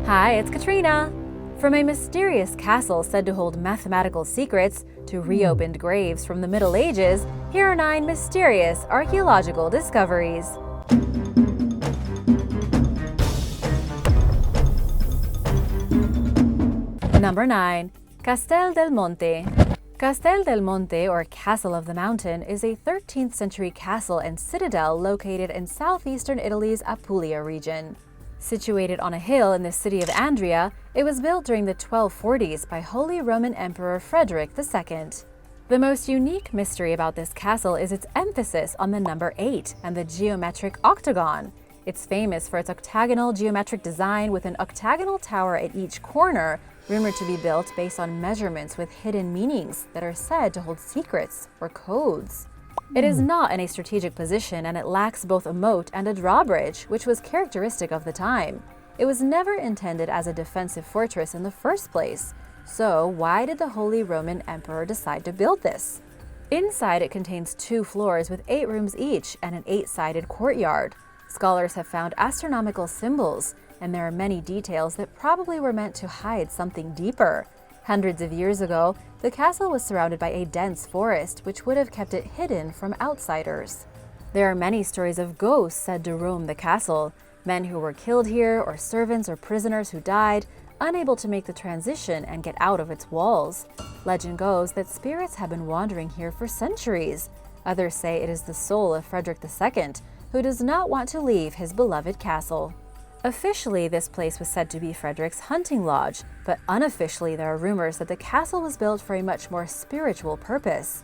Hi, it's Katrina! From a mysterious castle said to hold mathematical secrets to reopened graves from the Middle Ages, here are 9 mysterious archaeological discoveries. Number 9. Castello del Monte. Castello del Monte, or Castle of the Mountain, is a 13th century castle and citadel located in southeastern Italy's Apulia region. Situated on a hill in the city of Andria, it was built during the 1240s by Holy Roman Emperor Frederick II. The most unique mystery about this castle is its emphasis on the number 8 and the geometric octagon. It's famous for its octagonal geometric design with an octagonal tower at each corner, rumored to be built based on measurements with hidden meanings that are said to hold secrets or codes. It is not in a strategic position and it lacks both a moat and a drawbridge, which was characteristic of the time. It was never intended as a defensive fortress in the first place. So why did the Holy Roman Emperor decide to build this? Inside it contains 2 floors with 8 rooms each and an 8-sided courtyard. Scholars have found astronomical symbols, and there are many details that probably were meant to hide something deeper. Hundreds of years ago, the castle was surrounded by a dense forest, which would have kept it hidden from outsiders. There are many stories of ghosts said to roam the castle, men who were killed here, or servants or prisoners who died, unable to make the transition and get out of its walls. Legend goes that spirits have been wandering here for centuries. Others say it is the soul of Frederick II, who does not want to leave his beloved castle. Officially, this place was said to be Frederick's hunting lodge, but unofficially there are rumors that the castle was built for a much more spiritual purpose.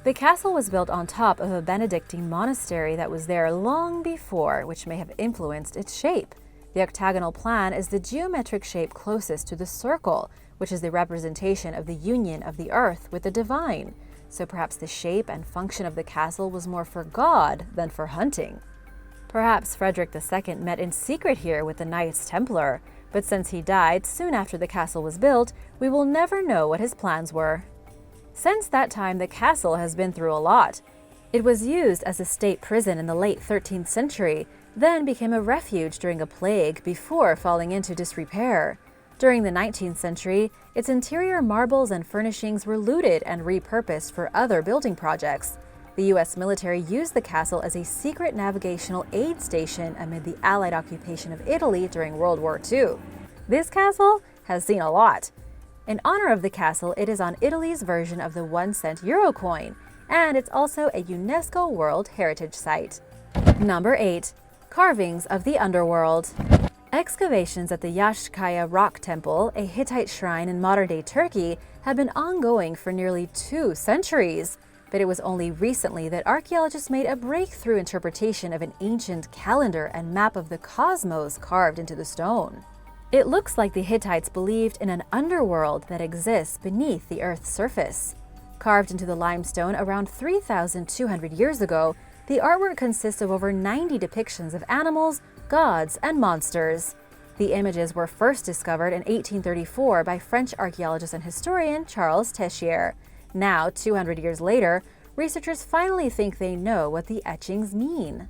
The castle was built on top of a Benedictine monastery that was there long before, which may have influenced its shape. The octagonal plan is the geometric shape closest to the circle, which is the representation of the union of the earth with the divine. So perhaps the shape and function of the castle was more for God than for hunting. Perhaps Frederick II met in secret here with the Knights Templar, but since he died soon after the castle was built, we will never know what his plans were. Since that time, the castle has been through a lot. It was used as a state prison in the late 13th century, then became a refuge during a plague before falling into disrepair. During the 19th century, its interior marbles and furnishings were looted and repurposed for other building projects. The U.S. military used the castle as a secret navigational aid station amid the Allied occupation of Italy during World War II. This castle has seen a lot. In honor of the castle, it is on Italy's version of the 1-cent euro coin, and it's also a UNESCO World Heritage Site. Number 8. Carvings of the underworld. Excavations at the Yashkaya Rock Temple, a Hittite shrine in modern-day Turkey, have been ongoing for nearly 2 centuries. But it was only recently that archaeologists made a breakthrough interpretation of an ancient calendar and map of the cosmos carved into the stone. It looks like the Hittites believed in an underworld that exists beneath the Earth's surface. Carved into the limestone around 3,200 years ago, the artwork consists of over 90 depictions of animals, gods, and monsters. The images were first discovered in 1834 by French archaeologist and historian Charles Tessier. Now, 200 years later, researchers finally think they know what the etchings mean.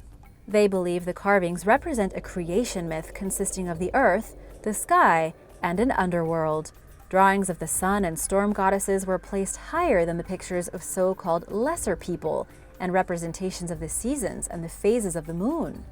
They believe the carvings represent a creation myth consisting of the earth, the sky, and an underworld. Drawings of the sun and storm goddesses were placed higher than the pictures of so-called lesser people and representations of the seasons and the phases of the moon.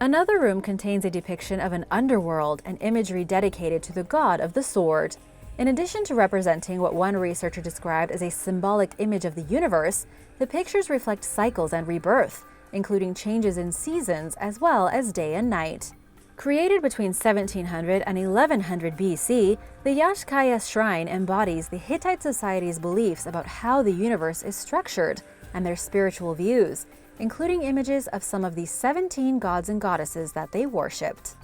Another room contains a depiction of an underworld and imagery dedicated to the god of the sword. In addition to representing what one researcher described as a symbolic image of the universe, the pictures reflect cycles and rebirth, including changes in seasons as well as day and night. Created between 1700 and 1100 BC, the Yashkaya shrine embodies the Hittite society's beliefs about how the universe is structured and their spiritual views, including images of some of the 17 gods and goddesses that they worshipped.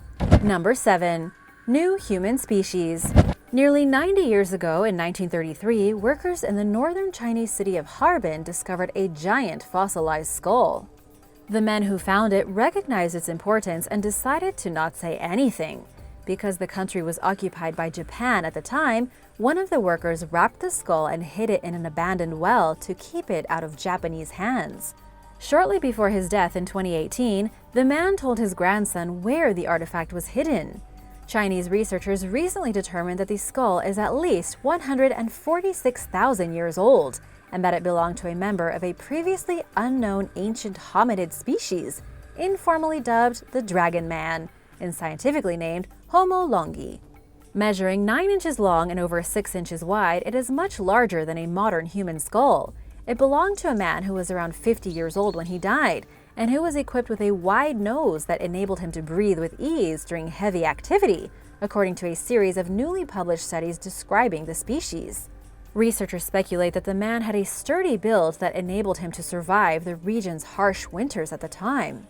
Number 7. New human species. Nearly 90 years ago, in 1933, workers in the northern Chinese city of Harbin discovered a giant fossilized skull. The men who found it recognized its importance and decided to not say anything. Because the country was occupied by Japan at the time, one of the workers wrapped the skull and hid it in an abandoned well to keep it out of Japanese hands. Shortly before his death in 2018, the man told his grandson where the artifact was hidden. Chinese researchers recently determined that the skull is at least 146,000 years old, and that it belonged to a member of a previously unknown ancient hominid species, informally dubbed the Dragon Man, and scientifically named Homo longi. Measuring 9 inches long and over 6 inches wide, it is much larger than a modern human skull. It belonged to a man who was around 50 years old when he died, and who was equipped with a wide nose that enabled him to breathe with ease during heavy activity, according to a series of newly published studies describing the species. Researchers speculate that the man had a sturdy build that enabled him to survive the region's harsh winters at the time.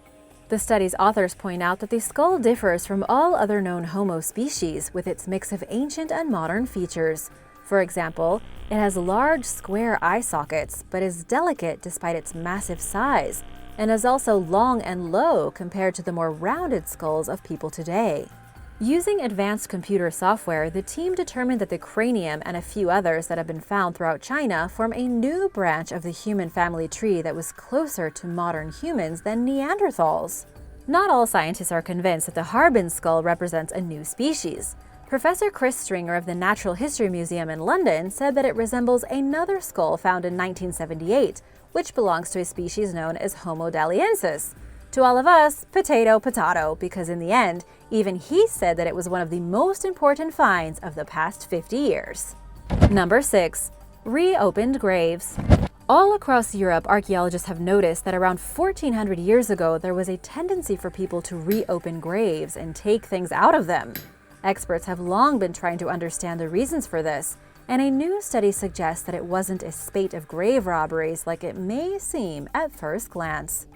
The study's authors point out that the skull differs from all other known Homo species with its mix of ancient and modern features. For example, it has large square eye sockets, but is delicate despite its massive size, and is also long and low compared to the more rounded skulls of people today. Using advanced computer software, the team determined that the cranium and a few others that have been found throughout China form a new branch of the human family tree that was closer to modern humans than Neanderthals. Not all scientists are convinced that the Harbin skull represents a new species. Professor Chris Stringer of the Natural History Museum in London said that it resembles another skull found in 1978, which belongs to a species known as Homo daliensis. To all of us, potato, potato, because in the end, even he said that it was one of the most important finds of the past 50 years. Number 6. Reopened graves. All across Europe, archaeologists have noticed that around 1400 years ago, there was a tendency for people to reopen graves and take things out of them. Experts have long been trying to understand the reasons for this, and a new study suggests that it wasn't a spate of grave robberies like it may seem at first glance.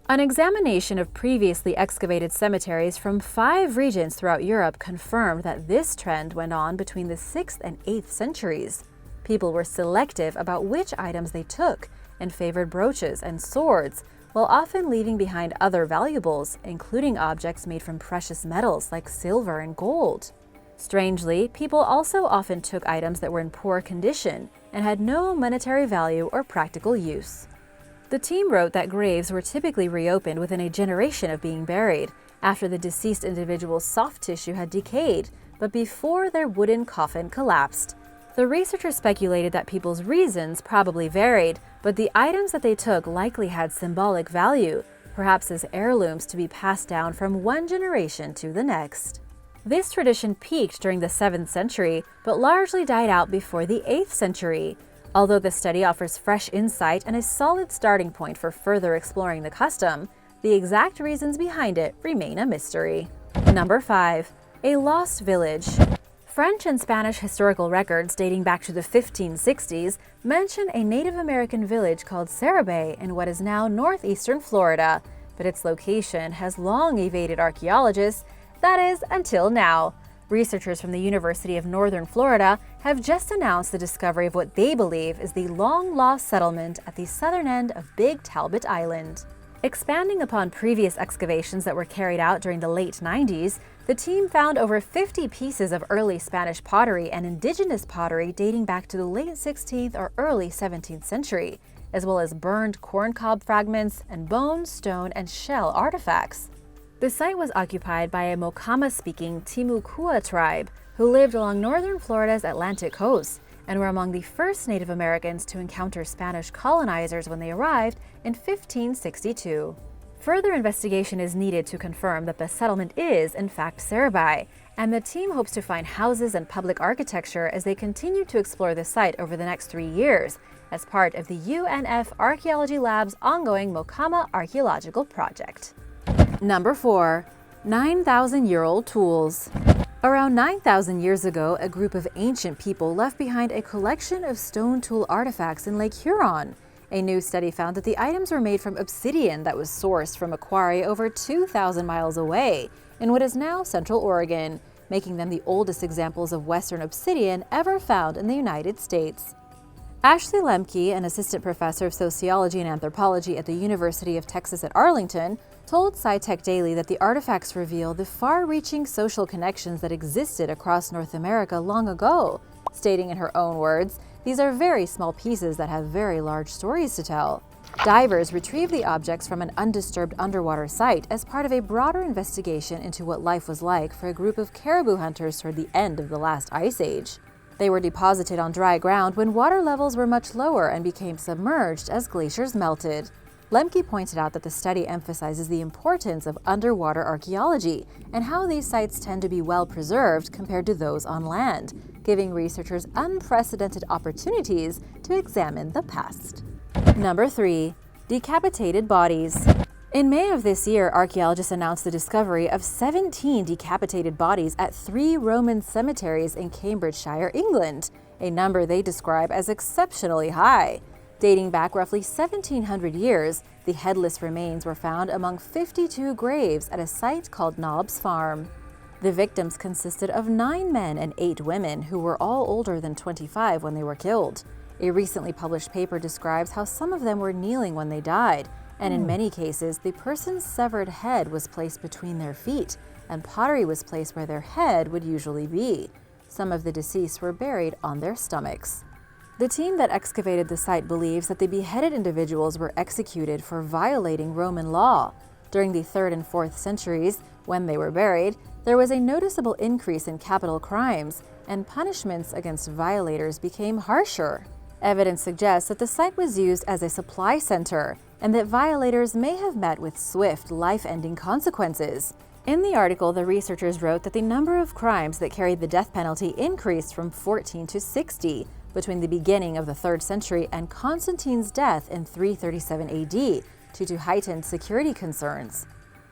An examination of previously excavated cemeteries from 5 regions throughout Europe confirmed that this trend went on between the 6th and 8th centuries. People were selective about which items they took and favored brooches and swords, while often leaving behind other valuables, including objects made from precious metals like silver and gold. Strangely, people also often took items that were in poor condition and had no monetary value or practical use. The team wrote that graves were typically reopened within a generation of being buried, after the deceased individual's soft tissue had decayed, but before their wooden coffin collapsed. The researchers speculated that people's reasons probably varied, but the items that they took likely had symbolic value, perhaps as heirlooms to be passed down from one generation to the next. This tradition peaked during the 7th century, but largely died out before the 8th century. Although the study offers fresh insight and a solid starting point for further exploring the custom, the exact reasons behind it remain a mystery. Number 5. A lost village. French and Spanish historical records dating back to the 1560s mention a Native American village called Sarabay in what is now northeastern Florida, but its location has long evaded archaeologists, that is, until now. Researchers from the University of Northern Florida have just announced the discovery of what they believe is the long-lost settlement at the southern end of Big Talbot Island. Expanding upon previous excavations that were carried out during the late 90s, the team found over 50 pieces of early Spanish pottery and indigenous pottery dating back to the late 16th or early 17th century, as well as burned corncob fragments and bone, stone, and shell artifacts. The site was occupied by a Mocama-speaking Timucua tribe who lived along northern Florida's Atlantic coast and were among the first Native Americans to encounter Spanish colonizers when they arrived in 1562. Further investigation is needed to confirm that the settlement is, in fact, Sarabay, and the team hopes to find houses and public architecture as they continue to explore the site over the next 3 years as part of the UNF Archaeology Lab's ongoing Mocama Archaeological Project. Number 4. 9,000-year-old tools. Around 9,000 years ago, a group of ancient people left behind a collection of stone tool artifacts in Lake Huron. A new study found that the items were made from obsidian that was sourced from a quarry over 2,000 miles away in what is now Central Oregon, making them the oldest examples of Western obsidian ever found in the United States. Ashley Lemke, an assistant professor of sociology and anthropology at the University of Texas at Arlington, told SciTech Daily that the artifacts reveal the far-reaching social connections that existed across North America long ago, stating in her own words, "These are very small pieces that have very large stories to tell." Divers retrieved the objects from an undisturbed underwater site as part of a broader investigation into what life was like for a group of caribou hunters toward the end of the last ice age. They were deposited on dry ground when water levels were much lower and became submerged as glaciers melted. Lemke pointed out that the study emphasizes the importance of underwater archaeology and how these sites tend to be well preserved compared to those on land, giving researchers unprecedented opportunities to examine the past. Number 3. Decapitated bodies. In May of this year, archaeologists announced the discovery of 17 decapitated bodies at 3 Roman cemeteries in Cambridgeshire, England, a number they describe as exceptionally high. Dating back roughly 1,700 years, the headless remains were found among 52 graves at a site called Nobbs Farm. The victims consisted of 9 men and 8 women who were all older than 25 when they were killed. A recently published paper describes how some of them were kneeling when they died, and in many cases, the person's severed head was placed between their feet, and pottery was placed where their head would usually be. Some of the deceased were buried on their stomachs. The team that excavated the site believes that the beheaded individuals were executed for violating Roman law. During the 3rd and 4th centuries, when they were buried, there was a noticeable increase in capital crimes, and punishments against violators became harsher. Evidence suggests that the site was used as a supply center, and that violators may have met with swift, life-ending consequences. In the article, the researchers wrote that the number of crimes that carried the death penalty increased from 14 to 60 between the beginning of the 3rd century and Constantine's death in 337 AD due to heightened security concerns.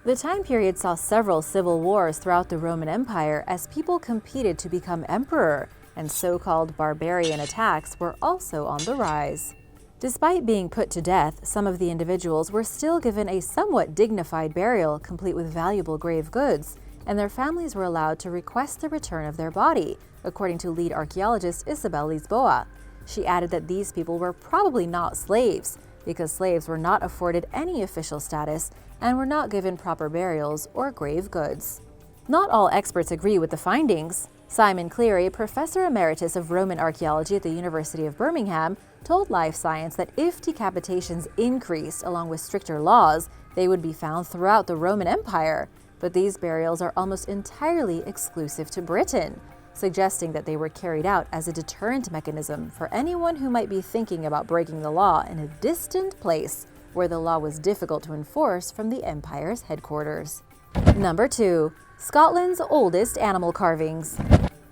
The time period saw several civil wars throughout the Roman Empire as people competed to become emperor, and so-called barbarian attacks were also on the rise. Despite being put to death, some of the individuals were still given a somewhat dignified burial complete with valuable grave goods, and their families were allowed to request the return of their body, according to lead archaeologist Isabel Lisboa. She added that these people were probably not slaves, because slaves were not afforded any official status and were not given proper burials or grave goods. Not all experts agree with the findings. Simon Cleary, professor emeritus of Roman archaeology at the University of Birmingham, told Life Science that if decapitations increased along with stricter laws, they would be found throughout the Roman Empire. But these burials are almost entirely exclusive to Britain, suggesting that they were carried out as a deterrent mechanism for anyone who might be thinking about breaking the law in a distant place where the law was difficult to enforce from the empire's headquarters. Number 2. Scotland's oldest animal carvings.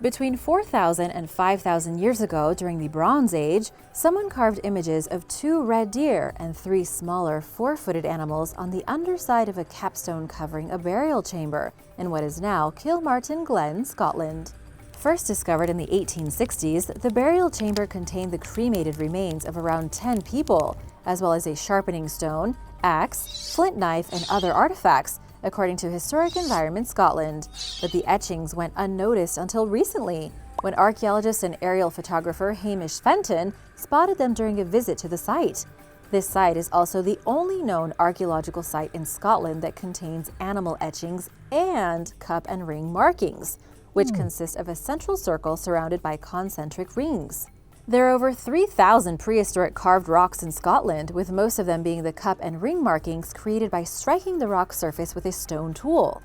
Between 4,000 and 5,000 years ago, during the Bronze Age, someone carved images of 2 red deer and 3 smaller 4-footed animals on the underside of a capstone covering a burial chamber in what is now Kilmartin Glen, Scotland. First discovered in the 1860s, the burial chamber contained the cremated remains of around 10 people, as well as a sharpening stone, axe, flint knife, and other artifacts, according to Historic Environment Scotland. But the etchings went unnoticed until recently, when archaeologist and aerial photographer Hamish Fenton spotted them during a visit to the site. This site is also the only known archaeological site in Scotland that contains animal etchings and cup and ring markings, which consist of a central circle surrounded by concentric rings. There are over 3,000 prehistoric carved rocks in Scotland, with most of them being the cup and ring markings created by striking the rock surface with a stone tool.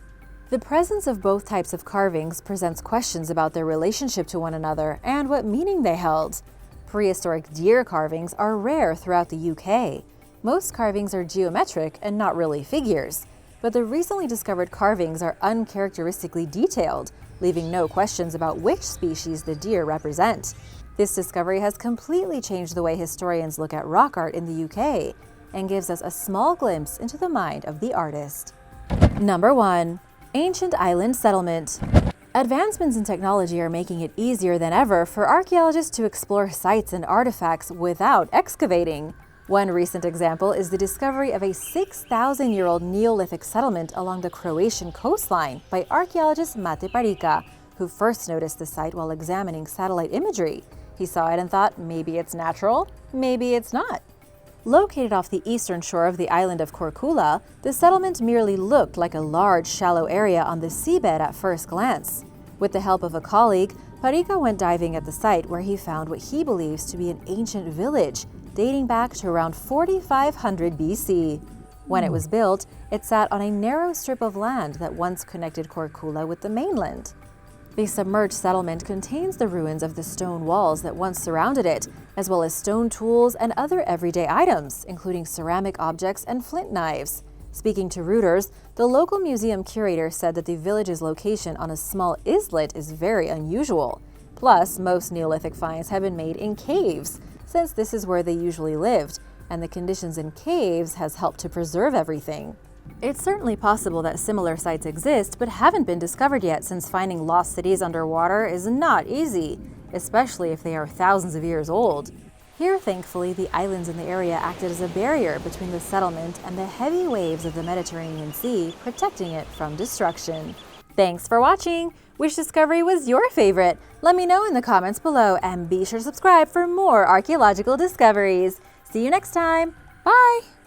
The presence of both types of carvings presents questions about their relationship to one another and what meaning they held. Prehistoric deer carvings are rare throughout the UK. Most carvings are geometric and not really figures, but the recently discovered carvings are uncharacteristically detailed, leaving no questions about which species the deer represent. This discovery has completely changed the way historians look at rock art in the UK and gives us a small glimpse into the mind of the artist. Number 1. Ancient Island Settlement. Advancements in technology are making it easier than ever for archaeologists to explore sites and artifacts without excavating. One recent example is the discovery of a 6,000-year-old Neolithic settlement along the Croatian coastline by archaeologist Mate Parica, who first noticed the site while examining satellite imagery. He saw it and thought, maybe it's natural, maybe it's not. Located off the eastern shore of the island of Korčula, the settlement merely looked like a large, shallow area on the seabed at first glance. With the help of a colleague, Parica went diving at the site where he found what he believes to be an ancient village, dating back to around 4500 BC. When it was built, it sat on a narrow strip of land that once connected Korčula with the mainland. The submerged settlement contains the ruins of the stone walls that once surrounded it, as well as stone tools and other everyday items, including ceramic objects and flint knives. Speaking to Reuters, the local museum curator said that the village's location on a small islet is very unusual. Plus, most Neolithic finds have been made in caves, since this is where they usually lived, and the conditions in caves has helped to preserve everything. It's certainly possible that similar sites exist but haven't been discovered yet, since finding lost cities underwater is not easy, especially if they are thousands of years old. Here, thankfully, the islands in the area acted as a barrier between the settlement and the heavy waves of the Mediterranean Sea, protecting it from destruction. Thanks for watching! Which discovery was your favorite? Let me know in the comments below, and be sure to subscribe for more archaeological discoveries. See you next time! Bye!